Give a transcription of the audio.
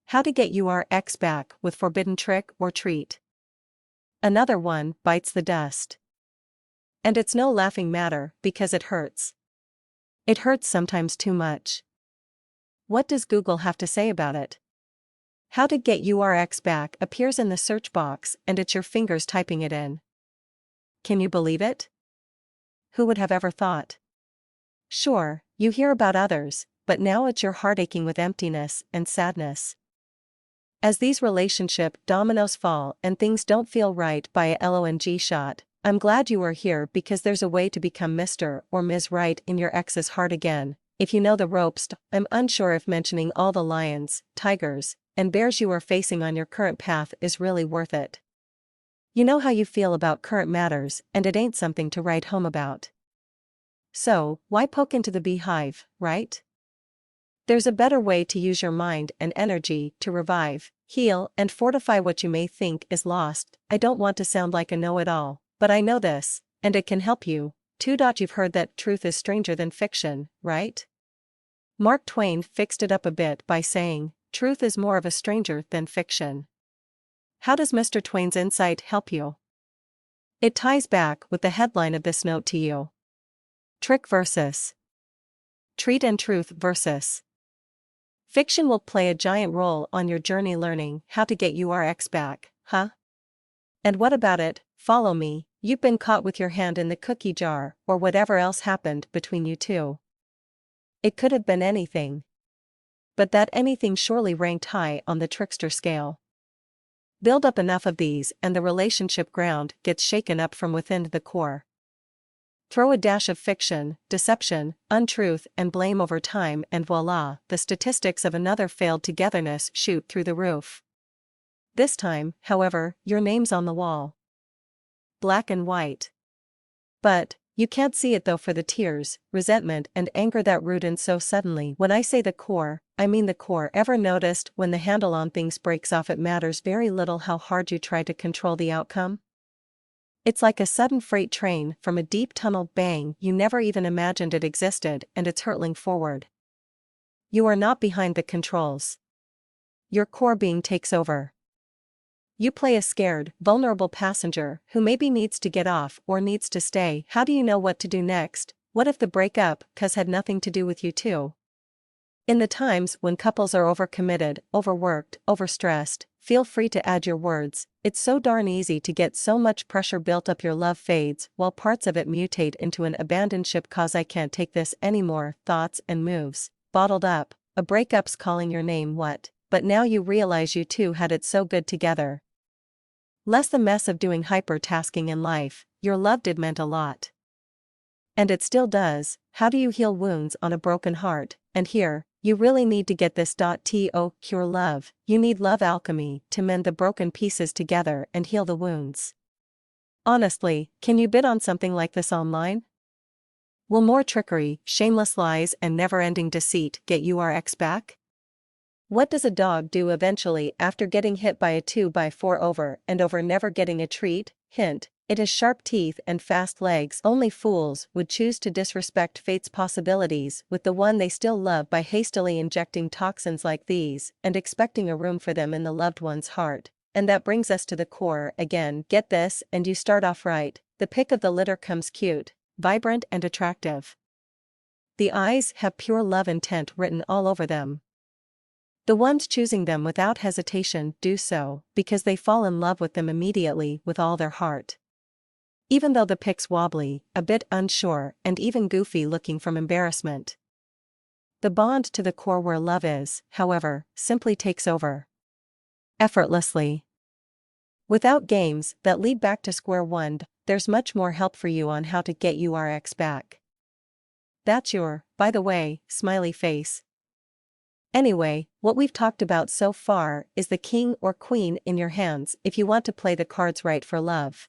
How to get your ex back with forbidden trick or treat. Another one bites the dust. And it's no laughing matter because it hurts. It hurts sometimes too much. What does Google have to say about it? How to get your ex back appears in the search box and it's your fingers typing it in. Can you believe it? Who would have ever thought? Sure, you hear about others, but now it's your heart aching with emptiness and sadness. As these relationship dominoes fall and things don't feel right by a long shot, I'm glad you are here because there's a way to become Mr. or Ms. Right in your ex's heart again. If you know the ropes, I'm unsure if mentioning all the lions, tigers, and bears you are facing on your current path is really worth it. You know how you feel about current matters, and it ain't something to write home about. So, why poke into the beehive, right? There's a better way to use your mind and energy to revive, heal, and fortify what you may think is lost. I don't want to sound like a know-it-all, but I know this, and it can help you. You've heard that truth is stranger than fiction, right? Mark Twain fixed it up a bit by saying, truth is more of a stranger than fiction. How does Mr. Twain's insight help you? It ties back with the headline of this note to you. Trick versus treat and truth versus fiction will play a giant role on your journey learning how to get your ex back, huh? And what about it? Follow me. You've been caught with your hand in the cookie jar, or whatever else happened between you two. It could have been anything. But that anything surely ranked high on the trickster scale. Build up enough of these and the relationship ground gets shaken up from within the core. Throw a dash of fiction, deception, untruth, and blame over time, and voila, the statistics of another failed togetherness shoot through the roof. This time, however, your name's on the wall. Black and white. But, you can't see it though for the tears, resentment, and anger that root in so suddenly. When I say the core, I mean the core. Ever noticed when the handle on things breaks off, it matters very little how hard you try to control the outcome? It's like a sudden freight train from a deep tunnel, bang, you never even imagined it existed, and it's hurtling forward. You are not behind the controls. Your core being takes over. You play a scared, vulnerable passenger who maybe needs to get off or needs to stay. How do you know what to do next? What if the breakup had nothing to do with you too? In the times when couples are overcommitted, overworked, overstressed, feel free to add your words. It's so darn easy to get so much pressure built up your love fades while parts of it mutate into an abandoned ship cause I can't take this anymore, thoughts and moves, bottled up, a breakup's calling your name what, but now you realize you two had it so good together. Less the mess of doing hyper-tasking in life, your love did meant a lot. And it still does. How do you heal wounds on a broken heart? And here, you really need to get this. To cure love, you need love alchemy to mend the broken pieces together and heal the wounds. Honestly, can you bid on something like this online? Will more trickery, shameless lies, and never-ending deceit get your ex back? What does a dog do eventually after getting hit by a 2x4 over and over, never getting a treat? Hint, it has sharp teeth and fast legs. Only fools would choose to disrespect fate's possibilities with the one they still love by hastily injecting toxins like these and expecting a room for them in the loved one's heart. And that brings us to the core again. Get this, and you start off right. The pick of the litter comes cute, vibrant, and attractive. The eyes have pure love intent written all over them. The ones choosing them without hesitation do so because they fall in love with them immediately with all their heart. Even though the pic's wobbly, a bit unsure, and even goofy looking from embarrassment. The bond to the core where love is, however, simply takes over. Effortlessly. Without games that lead back to square one, there's much more help for you on how to get your ex back. That's your, by the way, smiley face. Anyway, what we've talked about so far is the king or queen in your hands if you want to play the cards right for love.